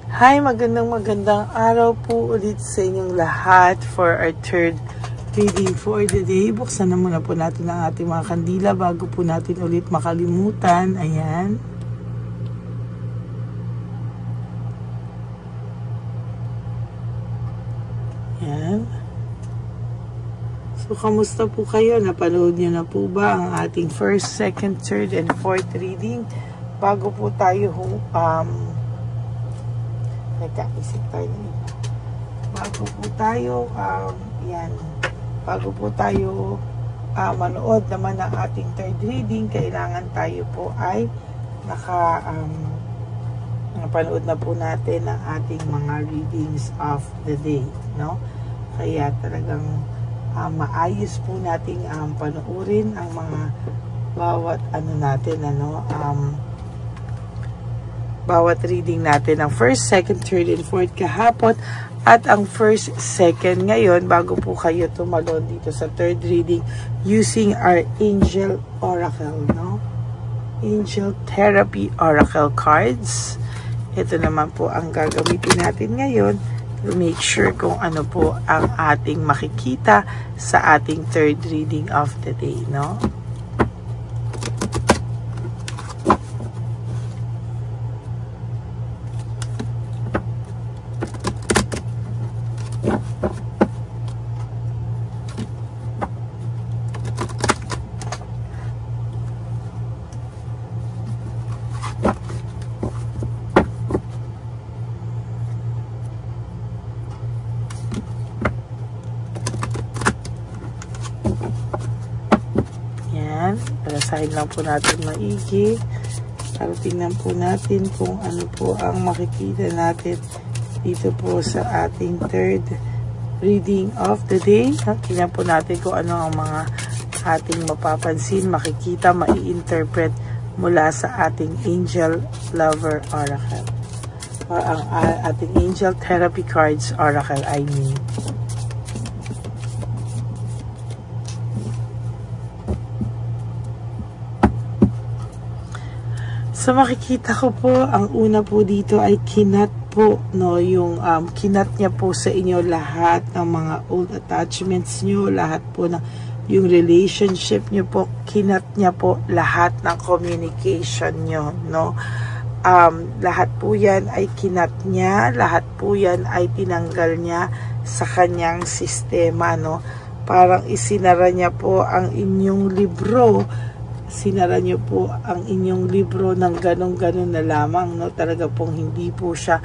Hi, magandang araw po ulit sa inyong lahat for our third reading for the day. Buksan na muna po natin ang ating mga kandila bago po natin ulit makalimutan. Ayan. Ayan. So, kamusta po kayo? Napanood niyo na po ba ang ating first, second, third, and fourth reading? Bago po tayo nagkaisip tayo nito. Bago po tayo manood naman ng ating third reading, kailangan tayo po ay napanood na po natin ang ating mga readings of the day, no? Kaya talagang maayos po nating panoorin ang mga bawat bawat reading natin, ang first, second, third, and fourth kahapon at ang first, second ngayon bago po kayo tumalon dito sa third reading using our Angel Oracle, no? Angel Therapy Oracle cards. Ito naman po ang gagamitin natin ngayon to make sure kung ano po ang ating makikita sa ating third reading of the day, no? Basahin lang po natin maigi para tingnan po natin kung ano po ang makikita natin dito po sa ating third reading of the day. Tingnan po natin kung ano ang mga ating mapapansin, makikita, mai-interpret mula sa ating Angel Lover Oracle or ang ating Angel Therapy Cards Oracle, I mean. So makikita ko po, ang una po dito ay kinat po, no, yung kinat niya po sa inyo lahat ng mga old attachments niyo, lahat po ng yung relationship niyo po, kinat niya po lahat ng communication niyo, no. Lahat po yan ay kinat niya, lahat po yan ay tinanggal niya sa kanyang sistema, no. Parang isinara niya po ang inyong libro, sinara niyo po ang inyong libro ng ganun-ganun na lamang, no? Talaga pong hindi po siya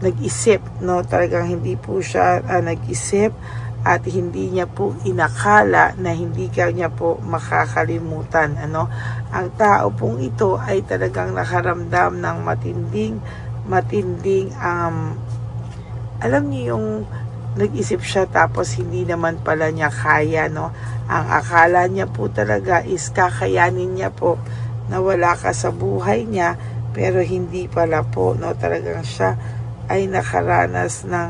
nag-isip, no? Talagang hindi po siya nag-isip at hindi niya po inakala na hindi kanya po makakalimutan, ano? Ang tao pong ito ay talagang nakaramdam ng matinding alam niyo yung nag-isip siya tapos hindi naman pala niya kaya, no? Ang akala niya po talaga is kakayanin niya po na wala ka sa buhay niya, pero hindi pala po, no? Talagang siya ay nakaranas ng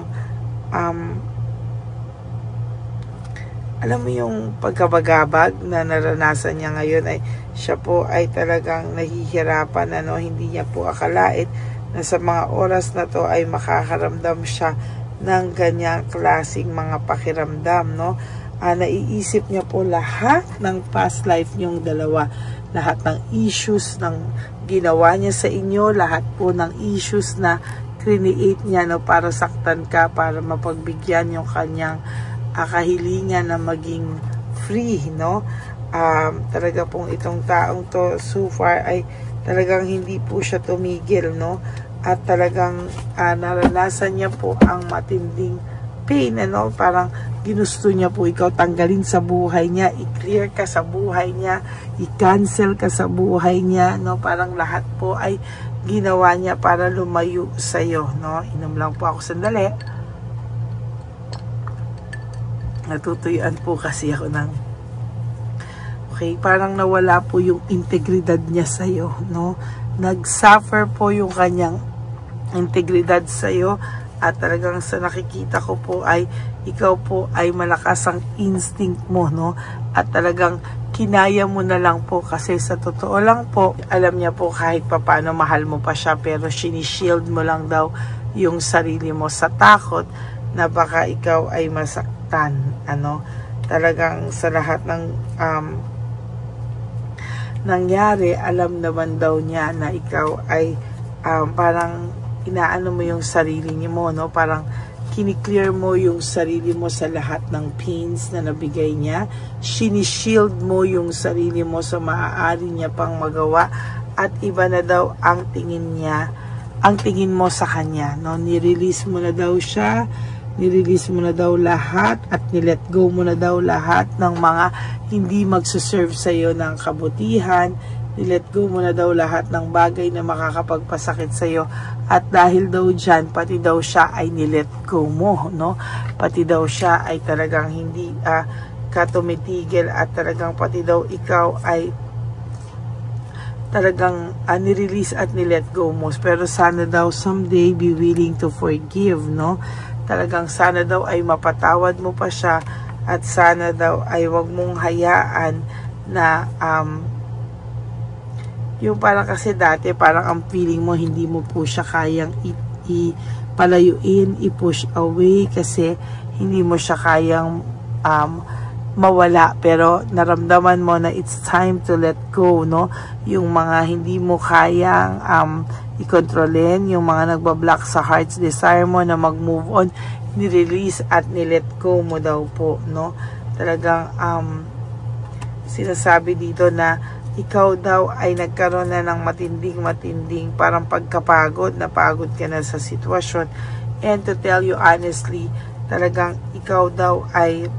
alam mo yung pagkabagabag na naranasan niya ngayon, ay siya po ay talagang nahihirapan, ano? Hindi niya po akalain na sa mga oras na to ay makakaramdam siya ng ganyang klaseng mga pakiramdam, no? Naiisip niya po lahat ng past life niyong dalawa, lahat ng issues ng ginawa niya sa inyo, lahat po ng issues na create niya, no, para saktan ka, para mapagbigyan yung kanyang kahilingan na maging free, no. Talaga pong itong taong to so far ay talagang hindi po siya tumigil, no. At talagang naranasan niya po ang matinding pain, ano, parang ginusto niya po ikaw tanggalin sa buhay niya, i-clear ka sa buhay niya, i-cancel ka sa buhay niya, no, parang lahat po ay ginawa niya para lumayo sa iyo, no. Inom lang po ako sandali. Natutuyuan po kasi ako ng parang nawala po yung integridad niya sa iyo, no. Nag-suffer po yung kanyang integridad sa iyo At talagang sa nakikita ko po ay ikaw po ay malakas ang instinct mo, no? At talagang kinaya mo na lang po kasi sa totoo lang po, alam niya po kahit papaano mahal mo pa siya pero sinishield mo lang daw yung sarili mo sa takot na baka ikaw ay masaktan, ano? Talagang sa lahat ng nangyari, alam naman daw niya na ikaw ay parang inaano mo yung sarili mo, no? Parang kiniklear mo yung sarili mo sa lahat ng pains na nabigay niya. Sinishield mo yung sarili mo sa maaari niya pang magawa at iba na daw ang tingin niya, ang tingin mo sa kanya, no? Nirelease mo na daw siya, nirelease mo na daw lahat at nilet go mo na daw lahat ng mga hindi magsuserve sa iyo ng kabutihan. Nilet go mo na daw lahat ng bagay na makakapagpasakit sa iyo at dahil daw dyan, pati daw siya ay nilet go mo, no? Pati daw siya ay talagang hindi katumitigil at talagang pati daw ikaw ay talagang nirelease at nilet go mo. Pero sana daw someday be willing to forgive, no? Talagang sana daw ay mapatawad mo pa siya at sana daw ay wag mong hayaan na yung parang kasi dati parang ang feeling mo hindi mo po siya kayang ipalayuin, i-push away kasi hindi mo siya kayang mawala, pero naramdaman mo na it's time to let go, no? Yung mga hindi mo kayang i-controlin, yung mga nagbablock sa heart's desire mo na mag-move on, ni-release at ni-let go mo daw po, no? Talagang sinasabi dito na ikaw daw ay nagkaroon na ng matinding parang pagkapagod, napagod ka na sa sitwasyon. And to tell you honestly, talagang ikaw daw ay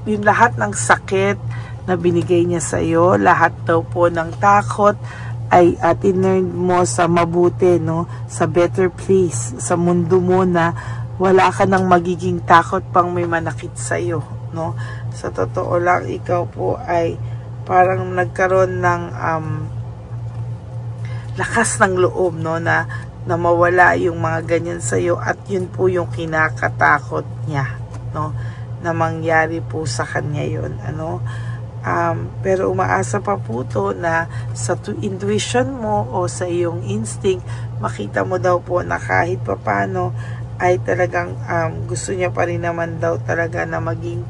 yung lahat ng sakit na binigay niya sa iyo, lahat daw po ng takot ay tinurned mo sa mabuti, no? Sa better place, sa mundo mo na wala ka nang magiging takot pang may manakit sa iyo, no? Sa totoo lang, ikaw po ay parang nagkaroon ng lakas ng loob, no? Na mawala yung mga ganyan sa iyo at yun po yung kinakatakot niya, no? Na mangyari po sa kanya yun, ano? Pero umaasa pa po to na sa intuition mo o sa iyong instinct, makita mo daw po na kahit papano ay talagang gusto niya pa rin naman daw talaga na maging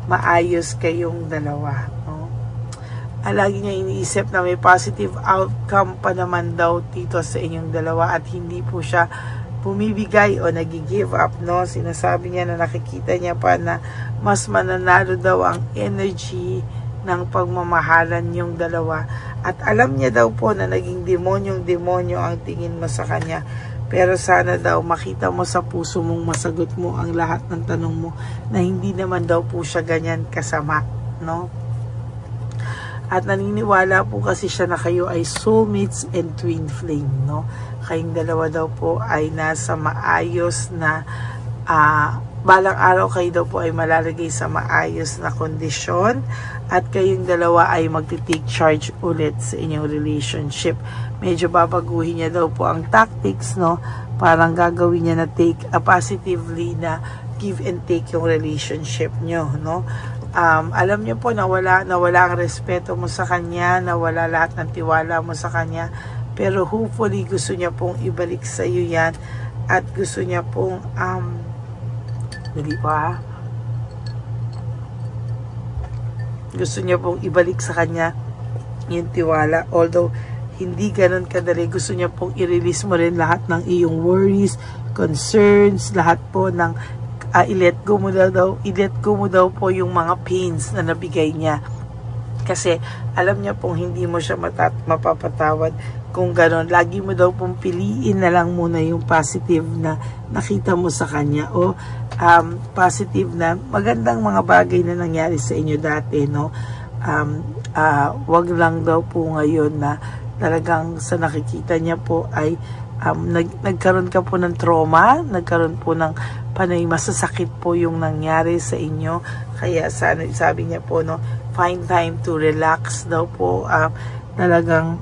maayos kayong dalawa, no? Lagi niya iniisip na may positive outcome pa naman daw dito sa inyong dalawa at hindi po siya bumibigay o nag-give up, no? Sinasabi niya na nakikita niya pa na mas mananalo daw ang energy ng pagmamahalan yung dalawa at alam niya daw po na naging demonyong-demonyo ang tingin mo sa kanya. Pero sana daw makita mo sa puso mong masagot mo ang lahat ng tanong mo na hindi naman daw po siya ganyan kasama, no? At naniniwala po kasi siya na kayo ay soulmates and twin flame, no? Kayong dalawa daw po ay nasa maayos na balang araw kayo daw po ay malalagay sa maayos na kondisyon at kayong dalawa ay magti-take charge ulit sa inyong relationship. Medyo babaguhin niya daw po ang tactics, no? Parang gagawin niya na take positively na give and take yung relationship nyo, no? Alam niyo po na wala ang respeto mo sa kanya, na wala lahat ng tiwala mo sa kanya, pero hopefully gusto niya pong ibalik sa iyo yan at gusto niya pong gusto niya pong ibalik sa kanya yung tiwala, although hindi ganun kadali. Gusto niya pong i-release mo rin lahat ng iyong worries, concerns, lahat po ng i-let go mo daw po yung mga pains na nabigay niya. Kasi alam niya pong hindi mo siya mapapatawad kung gano'n. Lagi mo daw pong piliin na lang muna yung positive na nakita mo sa kanya o positive na magandang mga bagay na nangyari sa inyo dati, no? Wag lang daw po ngayon na talagang sa nakikita niya po ay nagkaroon ka po ng trauma, nagkaroon po ng panay masasakit po yung nangyari sa inyo. Kaya sabi niya po, no, find time to relax daw po, talagang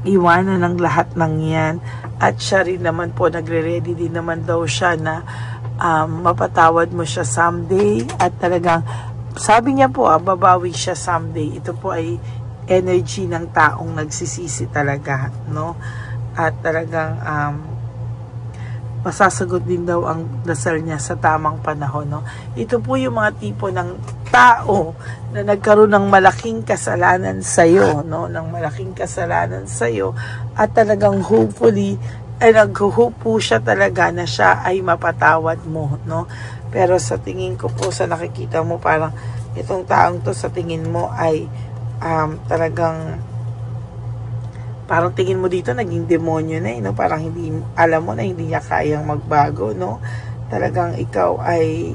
iwanan ng lahat ng yan At siya rin naman po, nagre-ready din naman daw siya na mapatawad mo siya someday. At talagang, sabi niya po, babawi siya someday. Ito po ay energy ng taong nagsisisi talaga, no? At talagang, masasagot din daw ang dasal niya sa tamang panahon, no? Ito po yung mga tipo ng tao na nagkaroon ng malaking kasalanan sa iyo, no? Ng malaking kasalanan sa iyo, at talagang hopefully ay nag-hope po siya talaga na siya ay mapatawad mo, no? Pero sa tingin ko po, sa nakikita mo, parang itong taong to sa tingin mo ay talagang parang tingin mo dito naging demonyo na, no? Parang hindi, alam mo na hindi niya kayang magbago, no? Talagang ikaw ay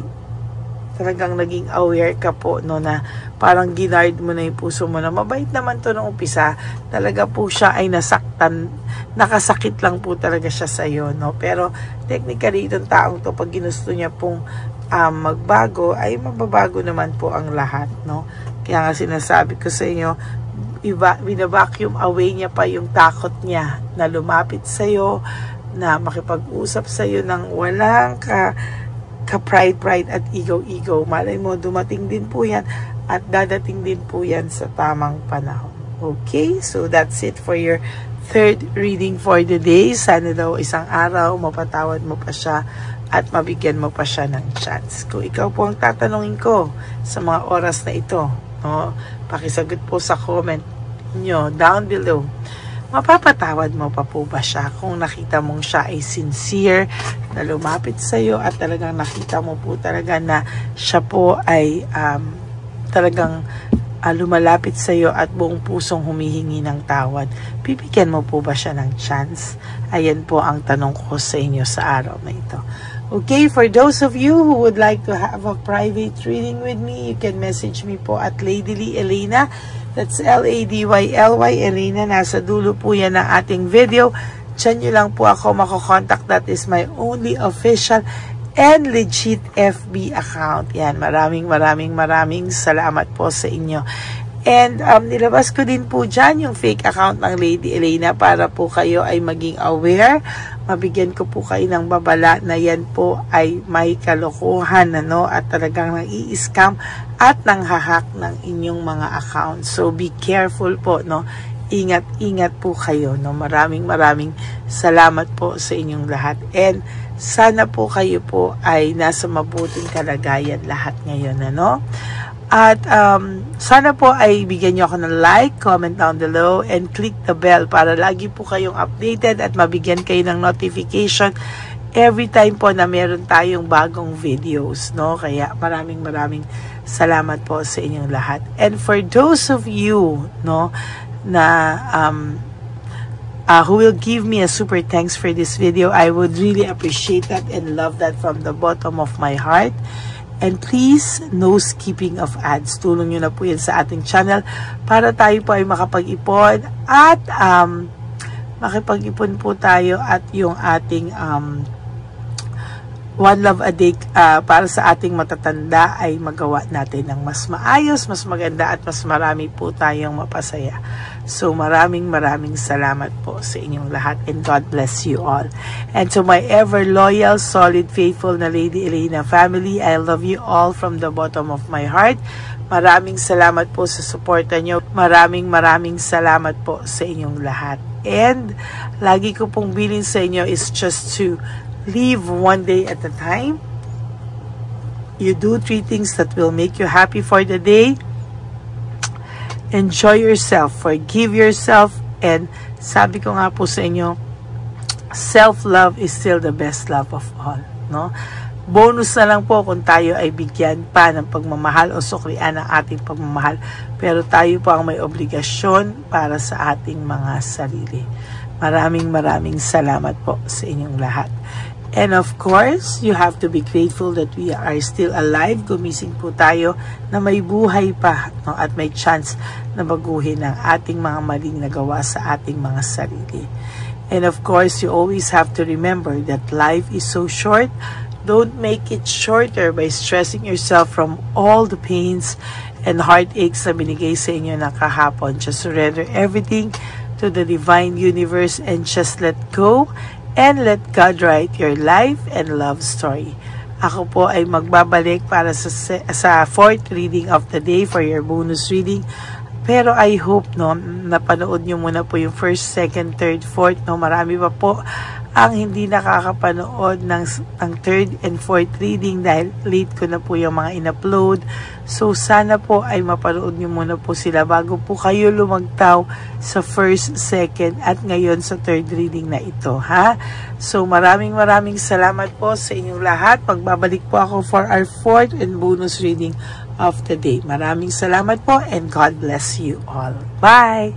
talagang naging aware ka po, no, na parang ginard mo na yung puso mo na mabait naman to nung umpisa. Talaga po siya ay nasaktan, nakasakit lang po talaga siya sa iyo, no? Pero technically itong taong to, pag ginusto niya pong magbago, ay mababago naman po ang lahat, no? Kaya nga sinasabi ko sa inyo, bina-vacuum away niya pa yung takot niya na lumapit sa iyo, na makipag-usap sa iyo ng walang ka-pride at ego. Malay mo, dumating din po yan at dadating din po yan sa tamang panahon. Okay, so that's it for your third reading for the day. Sana daw isang araw mapatawad mo pa siya at mabigyan mo pa siya ng chance. Kung ikaw po ang tatanungin ko sa mga oras na ito, no, pakisagot po sa comment nyo down below. Mapapatawad mo pa po ba siya kung nakita mong siya ay sincere na lumapit sa iyo at talagang nakita mo po talaga na siya po ay talagang lumalapit sa iyo at buong pusong humihingi ng tawad? Bibigyan mo po ba siya ng chance? Ayan po ang tanong ko sa inyo sa araw na ito. Okay, for those of you who would like to have a private reading with me, you can message me po at Ladyly Elena. That's Ladyly Elena. Nasa dulo po yan ng ating video. Diyan nyo lang po ako makokontak. That is my only official and legit FB account. Yan, maraming salamat po sa inyo. And nilabas ko din po dyan yung fake account ng Lady Elena para po kayo ay maging aware. Mabigyan ko po kayo ng babala na yan po ay may kalokohan, ano, at talagang nang-i-scam at nang-hahack ng inyong mga account. So be careful po, no. Ingat po kayo, no. Maraming salamat po sa inyong lahat. And sana po kayo po ay nasa mabuting kalagayan lahat ngayon, ano. At sana po ay bigyan nyo ako ng like, comment down below, and click the bell para lagi po kayong updated at mabigyan kayo ng notification every time po na meron tayong bagong videos, no? Kaya maraming salamat po sa inyong lahat. And for those of you, no, na who will give me a super thanks for this video, I would really appreciate that and love that from the bottom of my heart. And please, no skipping of ads. Tulong nyo na po yan sa ating channel para tayo po ay makapag-ipon at makipag-ipon po tayo at yung ating One Love a Day para sa ating matatanda ay magawa natin ng mas maayos, mas maganda at mas marami po tayong mapasaya. So maraming salamat po sa inyong lahat and God bless you all. And to my ever loyal, solid, faithful na Lady Elena family, I love you all from the bottom of my heart. Maraming salamat po sa suporta nyo. Maraming salamat po sa inyong lahat. And lagi ko pong bilin sa inyo is just to live one day at a time. You do 3 things that will make you happy for the day. Enjoy yourself, forgive yourself, and sabi ko nga po sa inyo, self-love is still the best love of all, no? Bonus na lang po kung tayo ay bigyan pa ng pagmamahal o suklian ng ating pagmamahal, pero tayo po ang may obligasyon para sa ating mga sarili. Maraming salamat po sa inyong lahat. And of course, you have to be grateful that we are still alive. Gumising po tayo na may buhay pa, no? At may chance na baguhin ang ating mga maling nagawa sa ating mga sarili. And of course, you always have to remember that life is so short. Don't make it shorter by stressing yourself from all the pains and heartaches na binigay sa inyo ng kahapon. Just surrender everything to the divine universe and just let go and let God write your life and love story. Ako po ay magbabalik para sa fourth reading of the day for your bonus reading. Pero I hope napanood nyo muna po yung first, second, third, fourth. Marami pa po ang hindi nakakapanood ng third and fourth reading dahil late ko na po yung mga in-upload. So sana po ay mapanood nyo muna po sila bago po kayo lumagtaw sa first, second at ngayon sa third reading na ito, ha? So maraming salamat po sa inyong lahat. Magbabalik po ako for our fourth and bonus reading of the day. Maraming salamat po and God bless you all. Bye!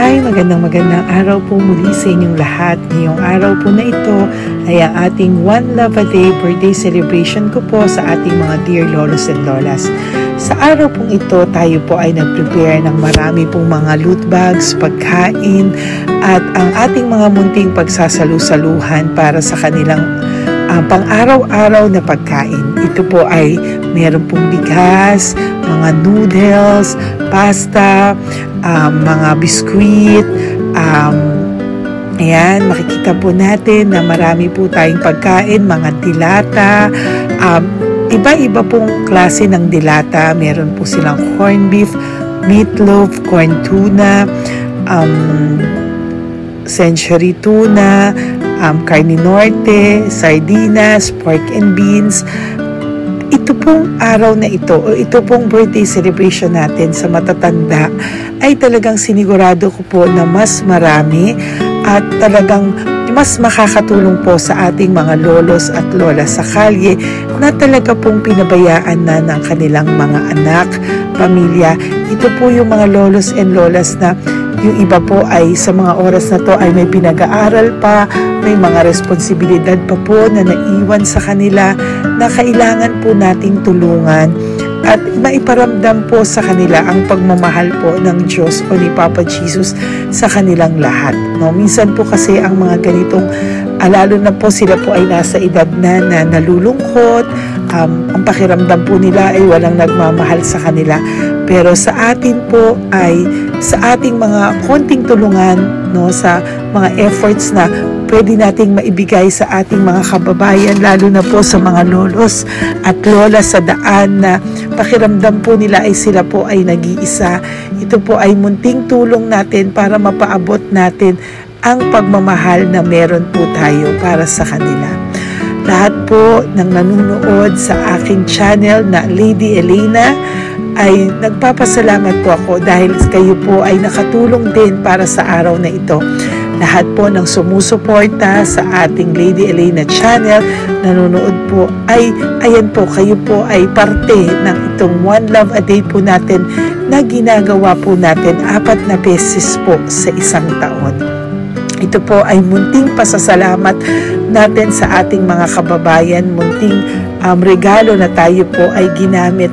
Hi, magandang araw po muli sa inyong lahat. Ngayong araw po na ito ay ang ating One Love a Day birthday celebration ko po sa ating mga dear lolos and lolas. Sa araw pong ito, tayo po ay nag-prepare ng marami pong mga loot bags, pagkain, at ang ating mga munting pagsasalu-saluhan para sa kanilang pang-araw-araw na pagkain. Ito po ay meron pong bigas, mga noodles, pasta, mga biskuit, ayan, makikita po natin na marami po tayong pagkain, mga dilata, iba-iba pong klase ng dilata. Meron po silang corned beef, meatloaf, corn tuna, century tuna, carne norte, sardinas, pork and beans. Ito pong araw na ito o ito pong birthday celebration natin sa matatanda ay talagang sinigurado ko po na mas marami at talagang mas makakatulong po sa ating mga lolos at lola sa kalye na talaga pong pinabayaan na ng kanilang mga anak, pamilya. Ito po yung mga lolos and lolas na yung iba po ay sa mga oras na to ay may pinag-aaral pa, may mga responsibilidad pa po na naiwan sa kanila na kailangan po nating tulungan at maiparamdam po sa kanila ang pagmamahal po ng Diyos o ni Papa Jesus sa kanilang lahat. Minsan po kasi ang mga ganitong, lalo na po sila po ay nasa edad na nalulungkot, ang pakiramdam po nila ay walang nagmamahal sa kanila. Pero sa atin po ay sa ating mga konting tulungan, sa mga efforts na pwede nating maibigay sa ating mga kababayan, lalo na po sa mga lolos at lola sa daan na pakiramdam po nila ay sila po ay nag-iisa. Ito po ay munting tulong natin para mapaabot natin ang pagmamahal na meron po tayo para sa kanila. Lahat po ng nanonood sa aking channel na Lady Elena ay nagpapasalamat po ako dahil kayo po ay nakatulong din para sa araw na ito. Lahat po ng sumusuporta sa ating Lady Elena channel, nanonood po ay, ayan po, kayo po ay parte ng itong One Love a Day po natin na ginagawa po natin 4 na beses po sa isang taon. Ito po ay munting pasasalamat natin sa ating mga kababayan, munting regalo na tayo po ay ginamit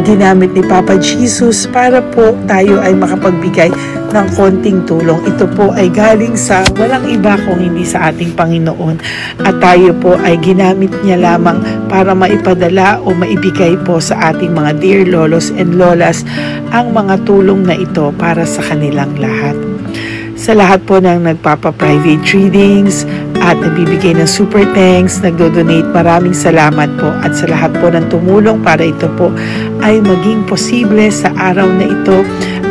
ginamit ni Papa Jesus para po tayo ay makapagbigay ng konting tulong. Ito po ay galing sa walang iba kung hindi sa ating Panginoon at tayo po ay ginamit niya lamang para maipadala o maibigay po sa ating mga dear lolos and lolas ang mga tulong na ito para sa kanilang lahat. Sa lahat po ng nagpapa-private readings at nagbibigay ng super thanks, nagdo-donate, maraming salamat po. At sa lahat po ng tumulong para ito po ay maging posible sa araw na ito,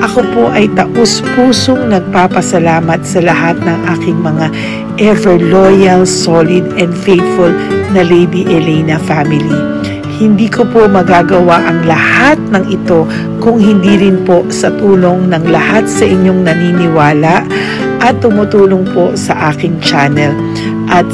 ako po ay taus-pusong nagpapasalamat sa lahat ng aking mga ever loyal, solid, and faithful na Lady Elena family. Hindi ko po magagawa ang lahat ng ito kung hindi rin po sa tulong ng lahat sa inyong naniniwala at tumutulong po sa aking channel. At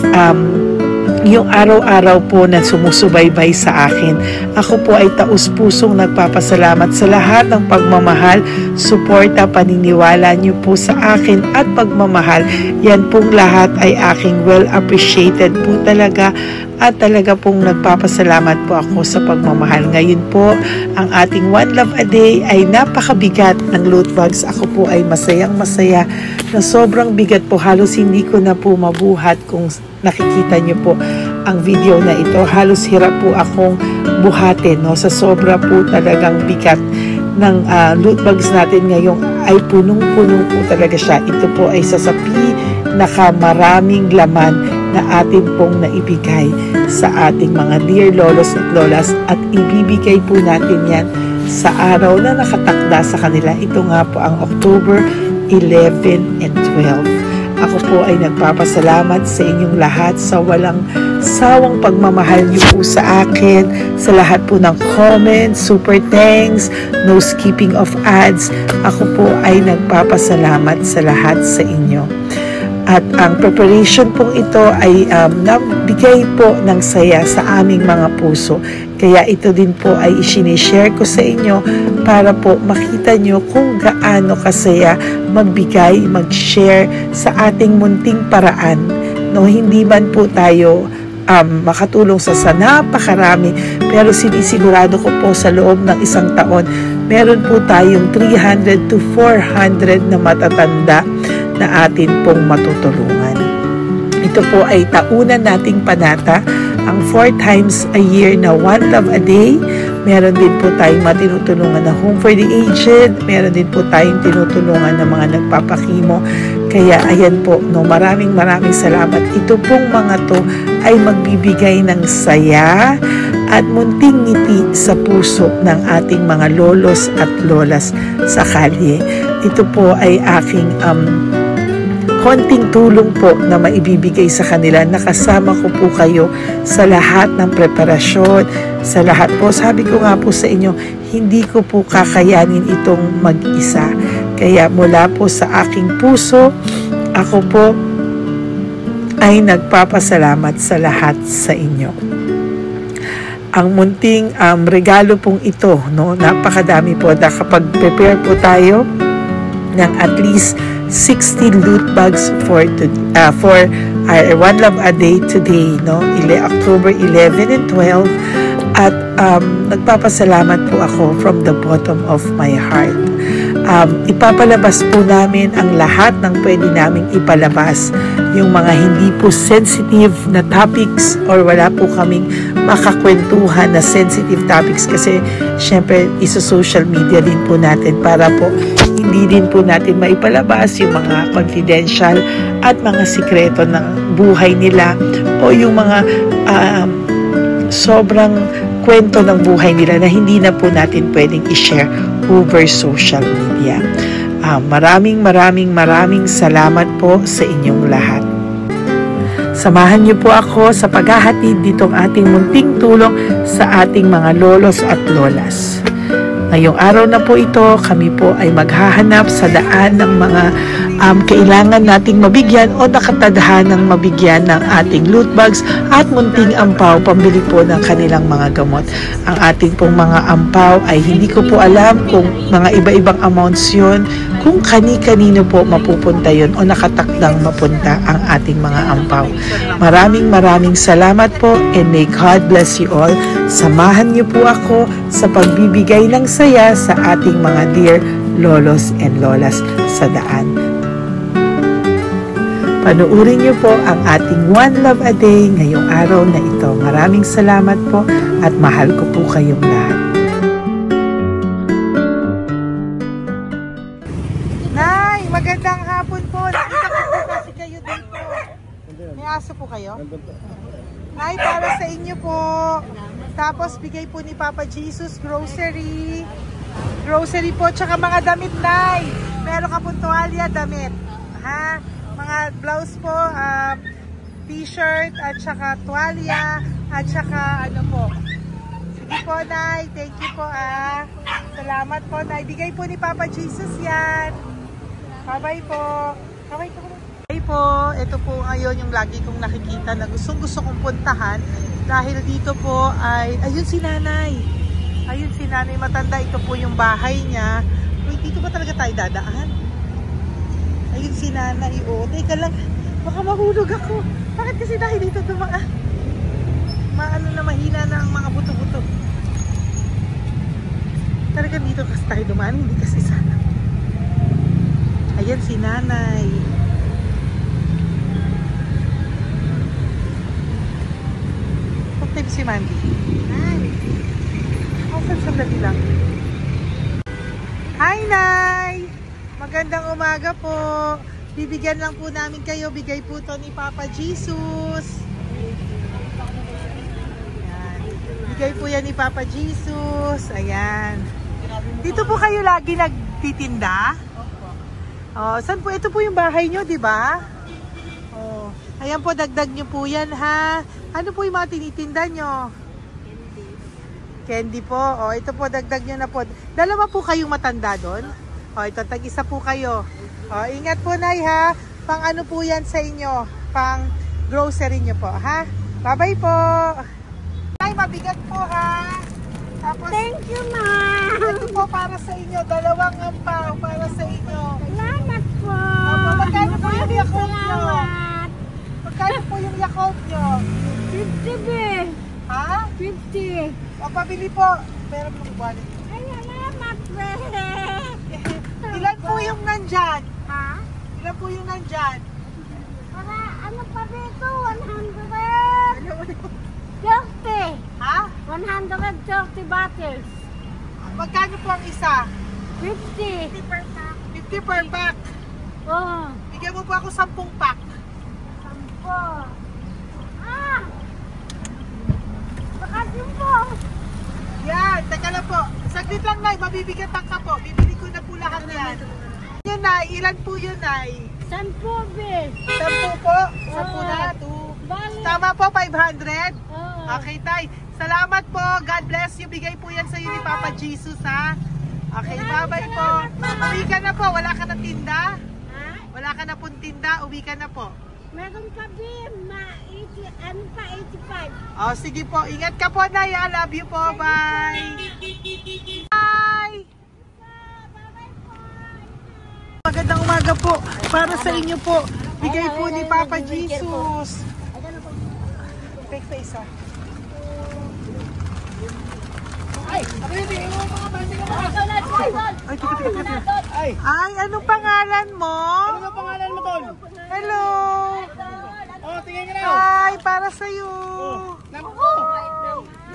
yung araw-araw po na sumusubaybay sa akin, ako po ay taus-pusong nagpapasalamat sa lahat ng pagmamahal, suporta, paniniwala niyo po sa akin at pagmamahal. Yan pong lahat ay aking well appreciated po talaga. At talaga pong nagpapasalamat po ako sa pagmamahal. Ngayon po, ang ating One Love a Day ay napakabigat ng loot bags. Ako po ay masayang-masaya na sobrang bigat po. Halos hindi ko na po mabuhat kung nakikita niyo po ang video na ito. Halos hirap po akong buhatin, sa sobra po talagang bigat loot bags natin ngayong ay punong-puno po talaga siya. Ito po ay sa pinakamaraming laman na atin pong naibigay sa ating mga dear lolos at lolas, at ibibigay po natin yan sa araw na nakatakda sa kanila. Ito nga po ang October 11 and 12. Ako po ay nagpapasalamat sa inyong lahat sa walang sawang pagmamahal niyo po sa akin, sa lahat po ng comments, super thanks, no skipping of ads. Ako po ay nagpapasalamat sa lahat sa inyo. At ang preparation pong ito ay nabigay po ng saya sa aming mga puso. Kaya ito din po ay isinishare ko sa inyo para po makita nyo kung gaano kasaya magbigay, mag-share sa ating munting paraan. No, hindi man po tayo makatulong sa napakarami, pero sinisigurado ko po sa loob ng isang taon, meron po tayong 300 to 400 na matatanda na atin pong matutulungan. Ito po ay taunan nating panata, ang 4 times a year na One Love a Day. Meron din po tayong matinutulungan na Home for the Aged. Meron din po tayong tinutulungan ng mga nagpapakimo. Kaya ayan po, no, maraming salamat. Ito pong mga to ay magbibigay ng saya at munting ngiti sa puso ng ating mga lolos at lolas sa kalye. Ito po ay aking konting tulong po na maibibigay sa kanila. Nakasama ko po kayo sa lahat ng preparasyon, sa lahat po. Sabi ko nga po sa inyo, hindi ko po kakayanin itong mag-isa. Kaya mula po sa aking puso, ako po ay nagpapasalamat sa lahat sa inyo. Ang munting regalo pong ito, no, napakadami po. Kapag prepare po tayo ng at least 60 loot bags for our One Love a Day today, no? October 11 and 12. At nagpapasalamat po ako from the bottom of my heart. Ipapalabas po namin ang lahat ng pwede naming ipalabas. Yung mga hindi po sensitive na topics, or wala po kaming makakwentuhan na sensitive topics, kasi syempre isa-social media din po natin para po hindi din po natin maipalabas yung mga confidential at mga sikreto ng buhay nila, o yung mga sobrang kwento ng buhay nila na hindi na po natin pwedeng i-share over social media. Maraming salamat po sa inyong lahat. Samahan niyo po ako sa paghahatid ditong ating munting tulong sa ating mga lolos at lolas. Ngayong araw na po ito, kami po ay maghahanap sa daan ng mga kailangan nating mabigyan o nakatadhanang mabigyan ng ating loot bags at munting ampaw pambili po ng kanilang mga gamot. Ang ating pong mga ampaw ay hindi ko po alam kung mga iba-ibang amounts yun, kung kani-kanino po mapupunta yun o nakatakdang mapunta ang ating mga ampaw. Maraming salamat po, and may God bless you all. Samahan niyo po ako sa pagbibigay ng saya sa ating mga dear lolos and lolas sa daan. Panuurin niyo po ang ating One Love a Day ngayong araw na ito. Maraming salamat po at mahal ko po kayong lahat. Nay, magandang hapon po. Nakita ko po kasi kayo dito. May aso po kayo? Nay, para sa inyo po. Tapos bigay po ni Papa Jesus grocery. Grocery po, tsaka mga damit, Nay. Meron ka po tuwalya, damit. Ha? Mga blouse po, t-shirt, at saka tuwalya, at saka ano po. Sige po, Nay. Thank you po, Salamat po, Nay. Bigay po ni Papa Jesus yan. Bye-bye po. Bye-bye po. Bye po. Ito po ngayon yung lagi kong nakikita na gustong-gusto kong puntahan. Dahil dito po ay, ayun si Nanay. Ayun si Nanay matanda. Ito po yung bahay niya. Uy, dito ba talaga tayo dadaan? Ayun si Nanay. O, teka lang. Baka mahulog ako. Bakit kasi dahil dito dumaan? Maano na, mahina na ang mga buto-buto. Talaga dito kasi tayo dumaan. Hindi kasi sana. Ayan si Nanay. Si Mandy. Ay. Sandali lang. Hi, Nay! Magandang umaga po. Bibigyan lang po namin kayo. Bigay po to ni Papa Jesus. Ayan. Bigay po yan ni Papa Jesus. Ayan. Dito po kayo lagi nagtitinda? Oh, saan po? Ito po yung bahay nyo, di ba? Oh. Ayan po, dagdag nyo po yan, ha? Ano po yung mga tinitinda nyo? Candy po. O, ito po, dagdag nyo na po. Dalawa po kayong matanda doon. O, ito, tag-isa po kayo. O, ingat po, Nay, ha? Pang ano po yan sa inyo? Pang grocery nyo po, ha? Bye-bye po. Nay, mabigat po, ha? Tapos, Thank you, ma'am. ito po para sa inyo. Dalawang ampaw para sa inyo. Salamat po. Opo, magkano po yung Yakult nyo? Salamat. Magkano po yung Yakult nyo? 50 be. Ha? 50. O, pabili po. Meron pong wallet. Ay, salamat, be. Ilan po yung nandyan? Ha? Ilan po yung nandyan? Para ano pa dito? 130. Ha? 130 bottles. Magkano po ang isa? 50. 50 per pack. Oh. Bigyan mo po ako 10 pack. 10. Ah! Bakit po? Yan, teka lang po. Saglit lang, Nay. Mabibigatan ka po. Bibili ko na po lahat yan. Yun, Nay. Ilan po yun, Nay? 10 be. 10 po? 10 na. 2. Bali. Tama po, 500? Oh. Okay, Tay. Salamat po. God bless you. Bigay po yan sa iyo ni Papa Jesus, ha? Okay, bye-bye po. Uwi ka na po. Wala ka na tinda? Ha? Wala ka na pong tinda? Uwi ka na po. Meron pa din, ano pa, 85. Oh, sige po. Ingat ka po, Nay. I love you po. Bye. Bye. Magandang umaga po. Para sa inyo po. Bigay po ni Papa Jesus. Take pa isa. Ay, sabihin mo mga bandi ka mga. Ay, tika. Ay, anong pangalan mo? Ano ang pangalan mo, Tol? Hello. Oh, tingin ka na. Hi, para sa iyo. Naku.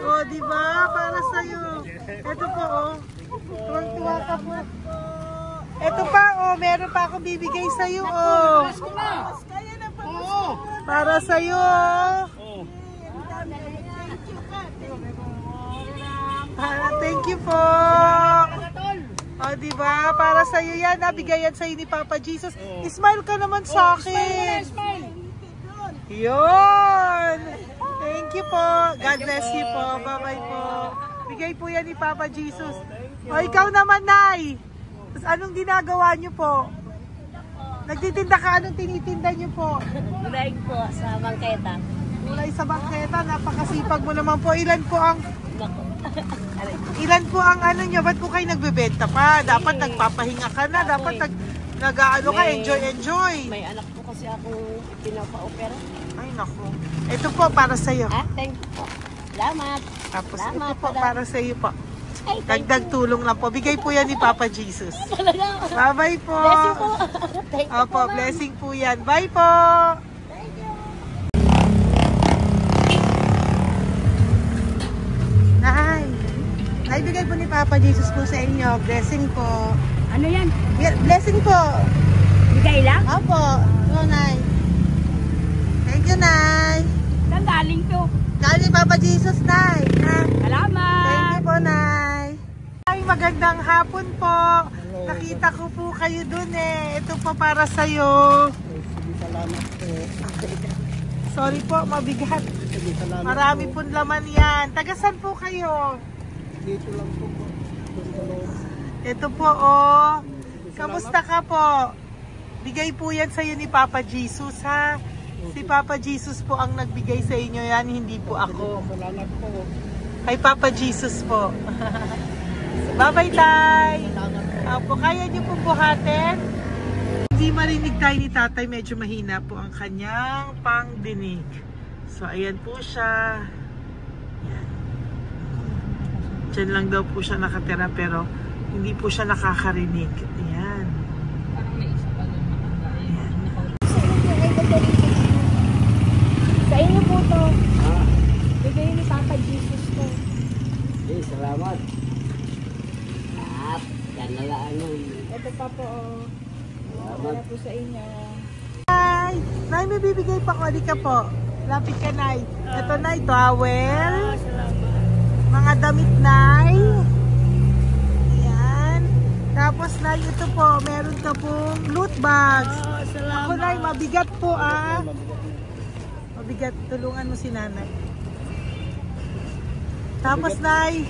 Oh, di ba? Para sa iyo. Ito po, oh. Tuwang-tuwa ka po. Ito pa, oh. Meron pa akong bibigay sa iyo, oh. Pasko na. Oo. Para sa iyo. Oh. Thank you po. Tol. Oh, di ba? Para sa iyo yan. Nabigayan sa iyo ni Papa Jesus. Smile ka naman sa akin. Smile. Yun! Thank you po. God bless you po. Bye-bye po. Bigay po yan ni Papa Jesus. O ikaw naman, Nay. Tapos anong ginagawa niyo po? Nagtitinda ka? Anong tinitinda niyo po? Gulay po sa bangketa. Gulay sa bangketa. Napakasipag mo naman po. Ilan po ang ano niyo? Ba't po kayo nagbebenta pa? Dapat nagpapahinga ka na. Dapat nag-ano ka, enjoy. May anak po kasi akong pinapa-opera. Ay, naku. Ito po para sa iyo. Ah, thank you po. Salamat. Tapos Salamat, ito po madam. para sa iyo po. Ay, thank Dagdag tulong lang po. Bigay po yan ni Papa Jesus. you talaga. Bye-bye po. Bless you po. Thank you Opo, po, ma'am. blessing po yan. Bye po. Thank you. Naibigay po ni Papa Jesus po sa inyo. Blessing po. Ano yan? Blessing po. Bigay lang? Opo. So, Nay. Thank you, Nay. Saan galing to? Galing Papa Jesus, Nay. Ha? Salamat. Thank you po, Nay. Ay, magandang hapon po. Nakita ko po kayo dun eh. Ito po para sa'yo. Salamat po. Sorry po, mabigat. Salamat Marami pong laman yan. Tagasan po kayo? Dito lang po. Ito po, oh. Kamusta ka po? Bigay po yan sa'yo ni Papa Jesus, ha? Si Papa Jesus po ang nagbigay sa inyo yan, hindi po ako. Salamat po. Kay Papa Jesus po. Bye-bye, Tay. Opo, kaya niyo po buhatin? Hindi marinig tayo ni Tatay, medyo mahina po ang kanyang pangdinig. So, ayan po siya. Yan. Diyan lang daw po siya nakatira pero hindi po siya nakakarinig. Ayan. Sa inyo po to. Bigay ni Papa Jesus to. Salamat. At, yan na lang Para po sa inyo. Nay, Nay, may bibigay pa ko. Halika po. Lapit ka, Nay. Ito, Nay, towel. Salamat. Mga damit, Nay. Ayan. Tapos, Nay, ito po. Meron ka pong loot bags. Salamat. Ako, Nay, mabigat po, ah. Mabigat. Tulungan mo si Nanay. Tapos, Nay.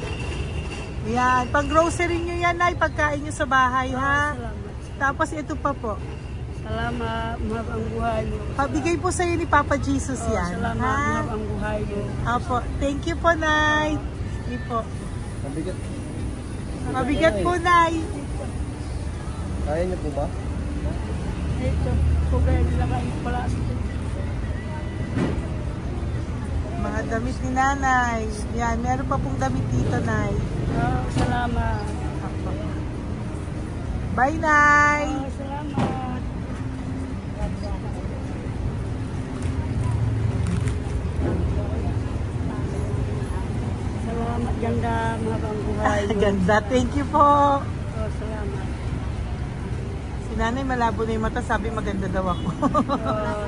Ayan. Pang grocery nyo yan, Nay. Pagkain nyo sa bahay, ha? Salamat. Tapos, ito pa po. Salamat. Mahab ang buhay mo. Pabigay po sa'yo ni Papa Jesus yan. Salamat. Ha? Mahab ang buhay mo. Apo. Thank you po, Nay. Hindi po. Mabigat. Mabigat po, Nay. Kaya niyo po ba? Ito. Kugay nila kayo pala. Mga damit ni Nanay. Yan. Meron pa pong damit dito, Nay. Salamat. Apo. Bye, Nay. Salamat. Salamat, ganda, mahabang buhay. Ganda. Thank you po. Salamat. Si Nanay malabo na yung mata. Sabi maganda daw ako.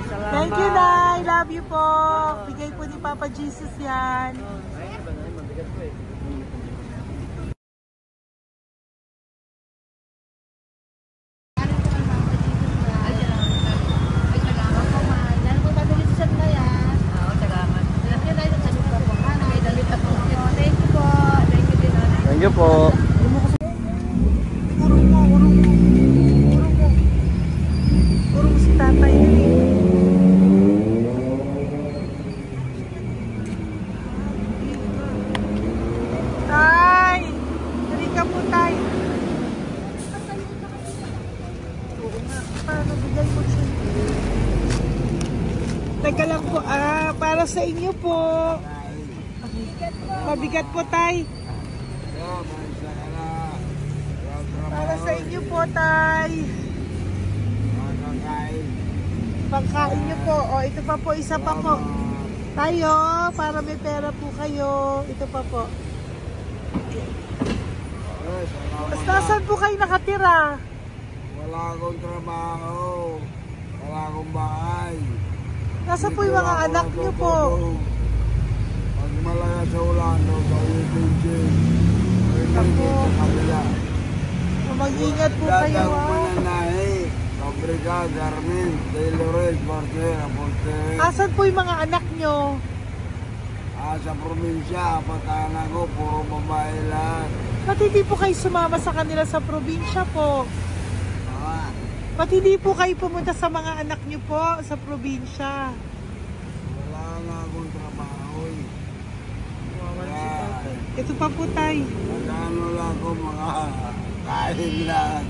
Salamat. Thank you, Nay. Love you po. Bigay po ni Papa Jesus yan. Mabigat po eh. Thank you po. Urong mo, urong mo. Urong mo. Urong mo si tatay yun eh. Tay! Dali ka po, Tay. Oo nga. Paano bigay mo siya? Teka lang po. Para sa inyo po. Mabigat po, Tay. Para sa inyo po, Tay. Pagkain nyo po. O, ito pa po, isa pa po. Tayo, para may pera po kayo. Ito pa po. Tapos nasaan po kayo nakatira? Wala akong trabaho. Wala akong bahay. Nasa po yung mga anak nyo po? Pag malaya sa ulan, sa UPG. Ako. Sa kabila. Mag-ingat po kayo, Datang ha? mananahi. Fabrika, Garmin, Taylorage, Bartera, Portere. Asan po yung mga anak nyo? Sa probinsya, patanan ko, puro babae lahat. Ba't hindi po kayo sumama sa kanila sa probinsya po? Ah, Ba't hindi po kayo pumunta sa mga anak nyo po sa probinsya? wala nga akong trabaho eh. Ito pa po, Tay. Nagano lang ako mga kain lang.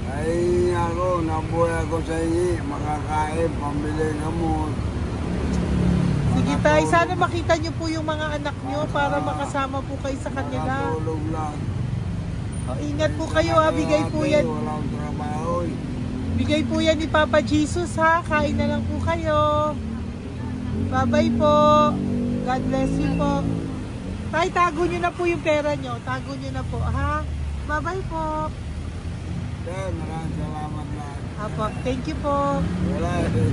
Ay ako, nabuhay ako sa inyo, makakain, pambili gamot. Sige, Tay. Sana makita nyo po yung mga anak nyo para makasama po kayo sa kanila. Makatulog lang. O, ingat po kayo, ha? Bigay po yan. Walang trabaho eh. Bigay po yan ni Papa Jesus, ha? Kain na lang po kayo. Bye-bye po. God bless you po. Tay, tago nyo na po yung pera nyo. Tago nyo na po, ha? Bye-bye po. Kaya maraming salamat lang. Apo, thank you po. Wala eh.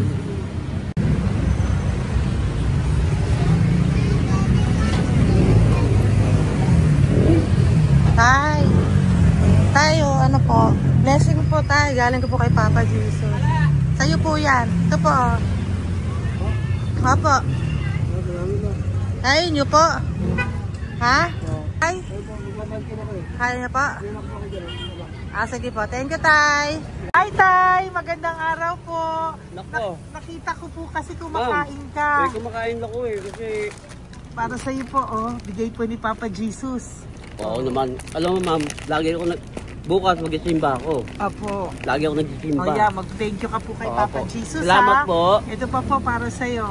Tay. Tayo, ano po? Blessing po, Tay. Galing ko po kay Papa Jesus. Sa'yo po yan. Ito po. Apo. Ayun nyo po. Ha? Tay? Kaya niyo po? Sige po. Thank you, Tay. Hi, Tay. Magandang araw po. Nako. Nakita ko po kasi kumakain ka. Kumakain ako eh kasi Para sa iyo po, oh. Bigay po ni Papa Jesus. oo naman. Alam mo ma'am, lagi ako bukas magsisimba ako. Apo. Lagi ako nagsisimba. Oh, yeah. Mag-thank you ka po kay Oo, Papa po. Jesus, Salamat ha? po. Ito pa po para sa iyo.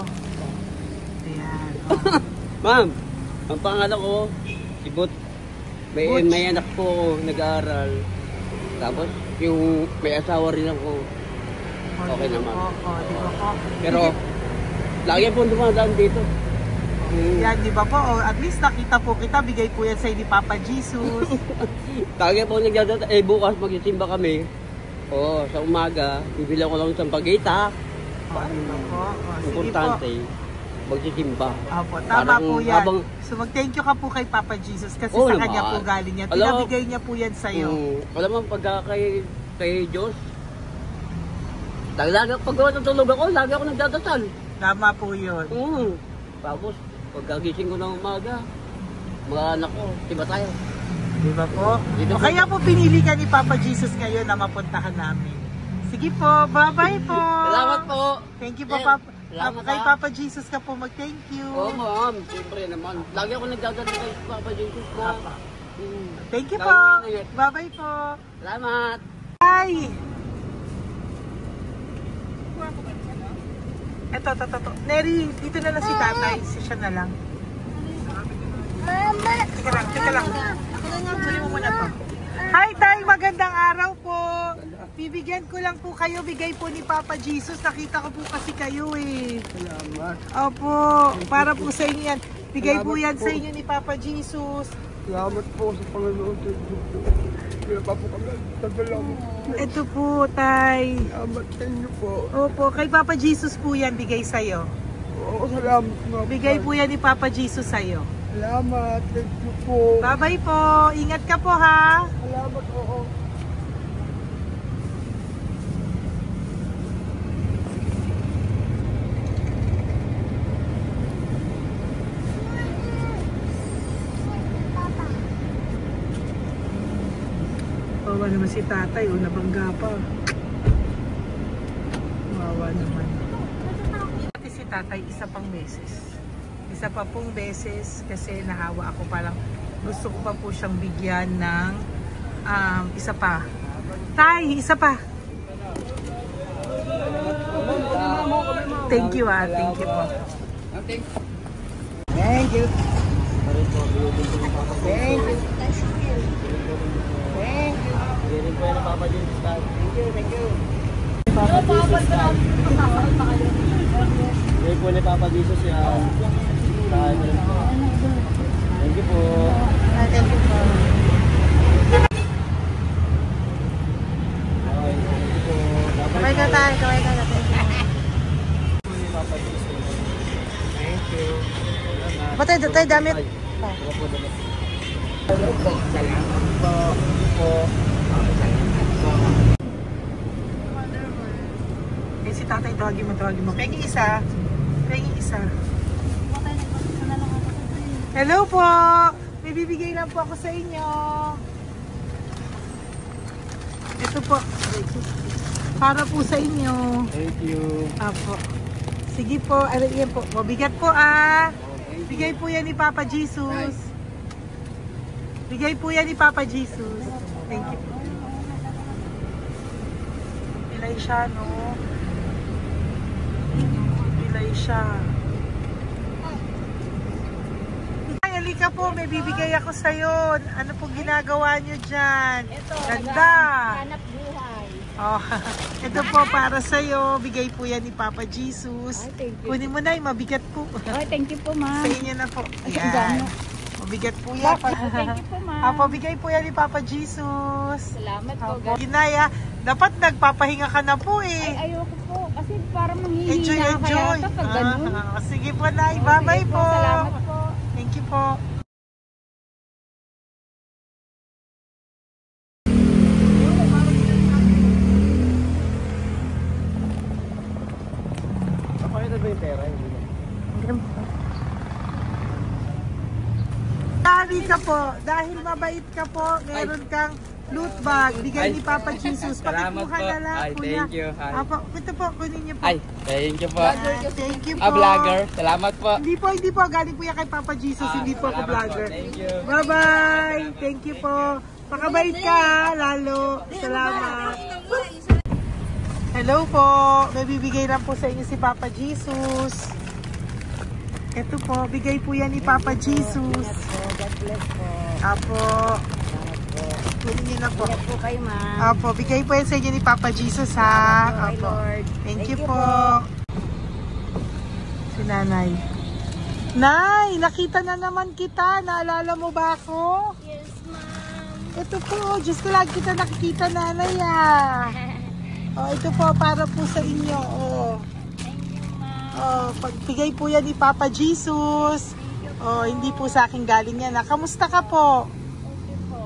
Ayan. Oh. Ma'am, ang pangalan ko, si Butch. Butch. May anak po ako, nag-aaral. Tapos yung may asawa rin ako. Okay naman. Di ba po? Pero lagi po dumadaan dito. Yan, di ba po? Oh, at least nakita po kita. Bigay po yan sa ni Papa Jesus. Lagi po nagdadaan. Bukas magsisimba kami. Oo, sa umaga, bibili ko lang isang bagita. Ano po? Sige Importante, po. magsisimba. Opo, tama Parang po yan. habang- So mag-thank you ka po kay Papa Jesus kasi Oo sa naman. kanya po galing yan. Alam- Pinabigay niya po yan sa'yo. Alam mo, pagka kay Diyos, lagi pag natulog ako, lagi ako nagdadasal. Tama po yun. Tapos, pagkagising ko ng umaga, mga anak ko, diba tayo? Di ba po? Dito O po. kaya po pinili ka ni Papa Jesus ngayon na mapuntahan namin. Sige po, bye-bye po. Salamat po. Thank you po, Eh, Papa. salamat, Kay ha. Papa Jesus ka po mag-thank you. Oo, ma'am. Siyempre naman. Lagi ako nagdadasal kay Papa Jesus ko. Papa. Mm. Thank you Lagi po. ko ingat. Bye-bye po. Salamat. Bye. Eto. Neri, dito na lang si tatay. Siya na lang. Mama! Teka lang. Sali mo muna to. Hi, Tay! Magandang araw po. Bibigyan ko lang po kayo. Bigay po ni Papa Jesus. Nakita ko po kasi kayo eh. Salamat. Opo. Para po sa inyo yan. Bigay po yan sa inyo ni Papa Jesus. Salamat po sa Panginoon sa Diyos po. Kaya pa po kami nagdalaman. Ito po, Tay. Salamat sa inyo po. Opo. Kay Papa Jesus po yan. Bigay sa'yo. Oo, salamat nga po. Bigay po yan ni Papa Jesus sa'yo. Salamat. Thank you po. Bye-bye po. Ingat ka po, ha? Salamat po. Wawa naman si tatay, o nabangga pa. Wawa naman. Pati si tatay, isa pang beses. Isa pa pong beses kasi nahawa ako, parang gusto ko pa po siyang bigyan ng isa pa. Tay, isa pa. Thank you thank you po. Thank you. Thank you. Hirin po yan ang Papa Jesus. Thank you. Hirin po ni Papa Jesus yan. Thank you po. Thank you po. Okay, thank you po. Kaway ka tayo, kaway ka tayo. Papa Jesus. Thank you. Patay, tayo damit. Salamat po, damit. Eh, si tatay, tawagin mo. Pengi isa. Hello po! May bibigay lang po ako sa inyo. Ito po. Para po sa inyo. Thank you. Apo. Sige po. Yan po. Mabigat po Bigay po yan ni Papa Jesus. Bigay po yan ni Papa Jesus. Thank you po. Pilay siya, no? Pilay siya. Ay, halika po. May bibigay ako sa'yo. Ano pong ginagawa nyo dyan? Ito, Ganda. hanap buhay. Oh, ito po para sa'yo. Bigay po yan ni Papa Jesus. Ay, thank you. Kunin mo na, mabigat po. Ay, thank you po, ma'am. Sa inyo na po. Ay, Yan. gano. Mabigat po yan. Thank you po, ma'am. Apo, bigay po yan ni Papa Jesus. Salamat po, Apo. Ginaya, dapat nagpapahinga ka na po eh. Ay, ayoko po. Kasi parang manghihina Enjoy. kaya ito pag ganun. Sige po, Nay. Bye-bye Sige po. Salamat po. Thank you po. Ako na ba yung pera? Dahil ka po, dahil mabait ka po, meron kang loot bag. Bigay ni Papa Jesus. Salamat Pakikuha po. na lang, Ay, kuya. thank you. Ay. Apo, ito po, kunin niyo po. Ay, thank you po. Thank you po. Vlogger. Salamat po. Hindi po. Galing po yan kay Papa Jesus. Hindi po ako Salamat vlogger. po. Thank you. Bye-bye. Thank you po. Pakabait ka, lalo. Salamat. Hello po. May bibigay lang po sa inyo si Papa Jesus. Ito po, bigay po yan ni Papa Jesus. God bless po. Apo. Kunin niyo na po. Ingat po kayo, ma'am. Apo, bigay po yan sa inyo ni Papa Jesus, ha? Salamat po, Apo. Lord. Thank you po. Si Nanay. Nay, nakita na naman kita. Naalala mo ba ako? Yes, ma'am. Ito po, just ko lang kita nakikita, Nanay, ah. Oh, ito po para po sa inyo. Oh. Oh, pagbigay po yan ni Papa Jesus. Oh, hindi po sa akin galing yan. Kamusta ka po? Okay po.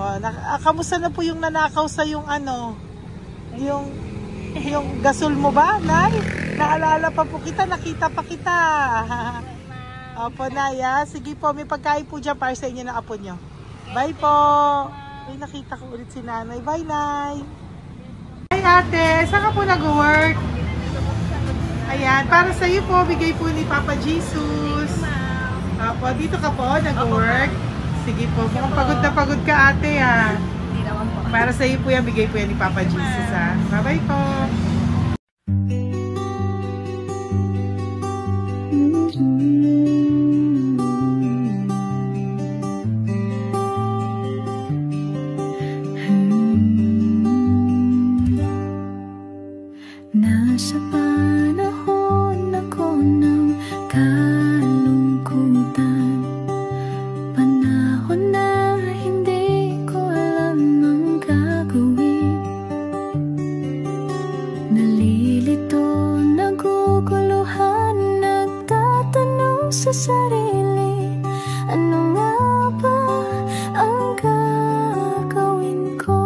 Oh, kamusta na po yung nanakaw sa yung ano? Yung gasol mo ba, Nay? Naalala pa po kita, nakita pa kita. Opo, Nay. Sige po, may pagkain po dyan para sa inyo ng apo nyo. Bye po. Ay, nakita ko ulit si Nanay. Bye, Nay. Hi, ate. Saan ka po nag-work? Ayan, para sa iyo po, bigay po ni Papa Jesus. Opo, dito ka po, nag-work. Sige po, mukhang pagod ka, ate, ha. Hindi naman po. Para sa iyo po yan, bigay po yan ni Papa Jesus, ha. Bye-bye po. Nasa panahon ako ng kalungkutan, panahon na hindi ko alam ang gagawin. Nalilito, naguguluhan, nagtatanong sa sarili, ano nga ba ang gagawin ko?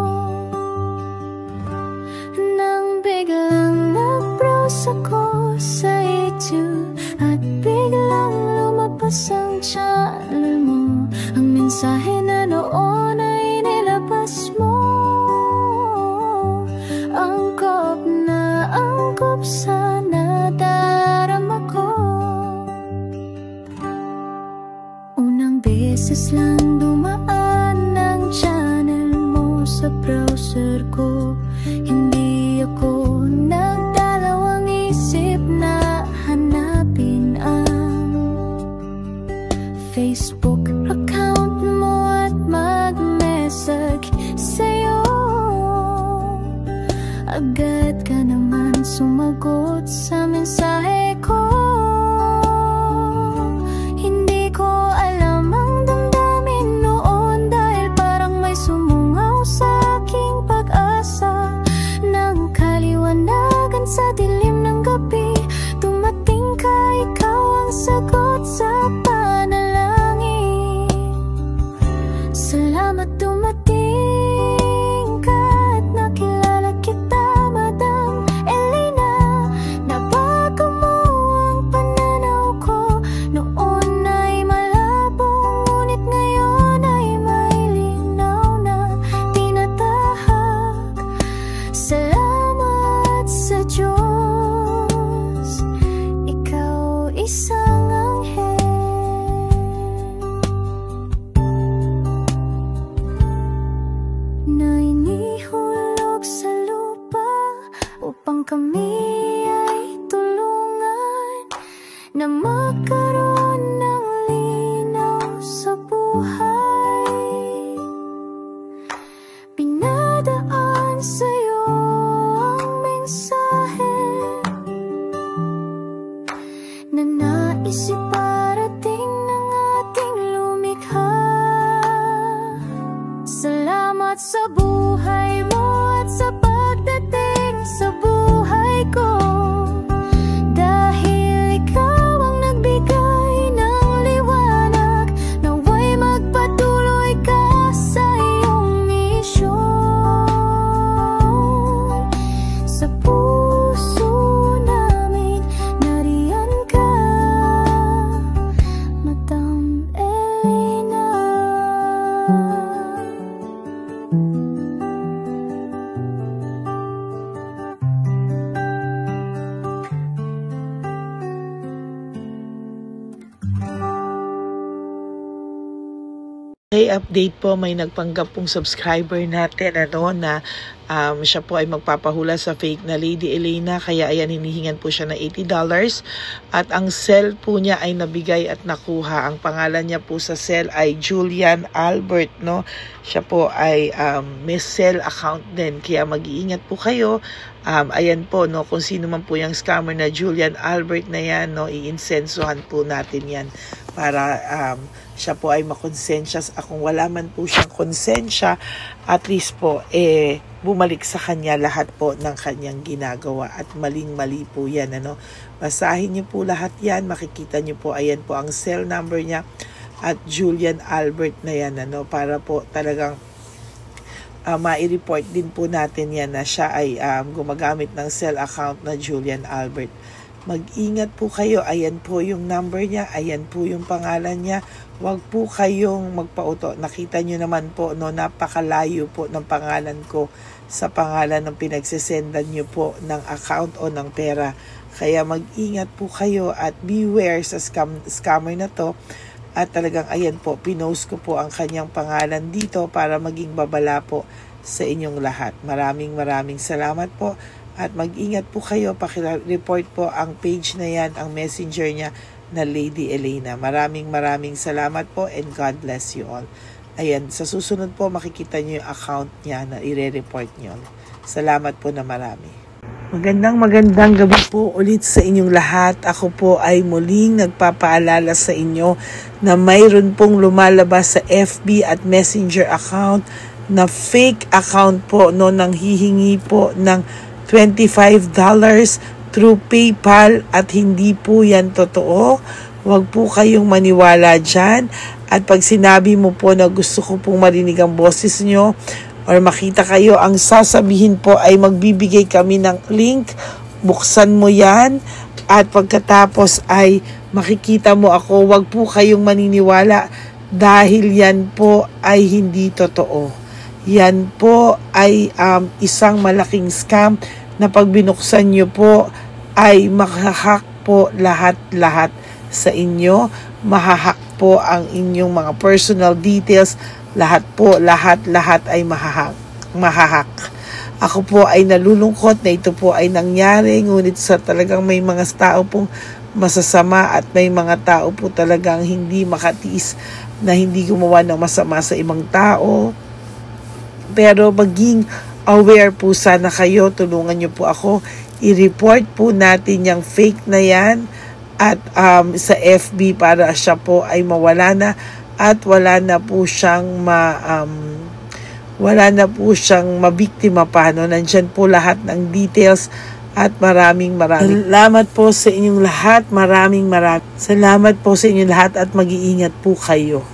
Nang biglang nag-browse ako sa YouTube at biglang lumabas ang channel mo, ang mensahe na noon ay nilabas mo. Angkop sa nadarama ko. Unang beses lang dumaan ang channel mo sa browser ko. Hindi ako nagdalawang isip na hanapin ang Facebook account mo at mag-message sa'yo. Agad ka naman sumagot sa mensahe ko. Hindi ko alam ang damdamin noon, dahil parang may sumungaw sa aking pag-asa. Nang kaliwanagan sa dilim ng gabi, dumating ka, ikaw ang sagot sa panalangin. Salamat dumating ka at nakilala kita, Madam Elena. Nabago mo ang pananaw ko. Noon ay malabo, ngunit ngayon ay may linaw na tinatahak. Salamat sa Diyos, ikaw isang anghel na inihulog sa lupa upang kami ay tulungan na magkaroon ng linaw sa buhay. Pinadaan sa'yo ang mensahe na nais iparating ng ating lumikha. Salamat sa buhay mo at sa pagdating sa buhay ko, dahil ikaw ang nagbigay ng liwanag. Nawa'y magpatuloy ka sa iyong misyon. Sa puso namin nariyan ka, Madam Elena. Hey, update po, may nagpanggap pong subscriber natin na siya po ay magpapahula sa fake na Lady Elena, kaya ayan, hinihingan po siya ng $80 at ang cell po niya ay nabigay at nakuha. Ang pangalan niya po sa cell ay Julian Albert, no? Siya po ay may cell account din, kaya mag-iingat po kayo. Ayan po, no, kung sino man po yung scammer na Julian Albert na yan, no, i-insensuhan po natin yan para siya po ay makonsensya. Kung wala man po siyang konsensya, at least po bumalik sa kanya lahat po ng kanyang ginagawa at maling-mali po yan. Basahin niyo po lahat yan, makikita niyo po, ayan po ang cell number niya at Julian Albert na yan, para po talagang ma-report din po natin yan na siya ay gumagamit ng cell account na Julian Albert. Mag-ingat po kayo, ayan po yung number niya, ayan po yung pangalan niya. Huwag po kayong magpauto. Nakita nyo naman po, napakalayo po ng pangalan ko sa pangalan ng pinagsesendan nyo po ng account o ng pera. Kaya mag-ingat po kayo at beware sa scammer na to. At talagang ayan po, pinost ko po ang kanyang pangalan dito para maging babala po sa inyong lahat. Maraming salamat po. At mag-ingat po kayo, pakireport po ang page na yan, ang messenger niya na Lady Elena. Maraming salamat po and God bless you all. Ayan, sa susunod po makikita niyo yung account niya na ire-report niyo. Salamat po na marami. Magandang gabi po ulit sa inyong lahat. Ako po ay muling nagpapaalala sa inyo na mayroon pong lumalabas sa FB at Messenger account na fake account po, nang hihingi po ng $25 through PayPal at hindi po yan totoo. Huwag po kayong maniwala dyan. At pag sinabi mo po na gusto ko pong marinig ang boses nyo or makita kayo, ang sasabihin po ay magbibigay kami ng link. Buksan mo yan at pagkatapos ay makikita mo ako. Huwag po kayong maniniwala dahil yan po ay hindi totoo. Yan po ay isang malaking scam na pag binuksan nyo po ay mahahack po lahat sa inyo. Mahahack po ang inyong mga personal details. Lahat ay mahahack. Ako po ay nalulungkot na ito po ay nangyari. Ngunit sa talagang may mga tao pong masasama at may mga tao po talagang hindi makatiis na hindi gumawa ng masama sa ibang tao. Pero maging aware po sana kayo, tulungan nyo po ako, i-report po natin yung fake na yan at sa FB para siya po ay mawala na at wala na po siyang mabiktima pa. Nandyan po lahat ng details at maraming salamat po sa inyong lahat. Maraming salamat po sa inyong lahat at mag-iingat po kayo.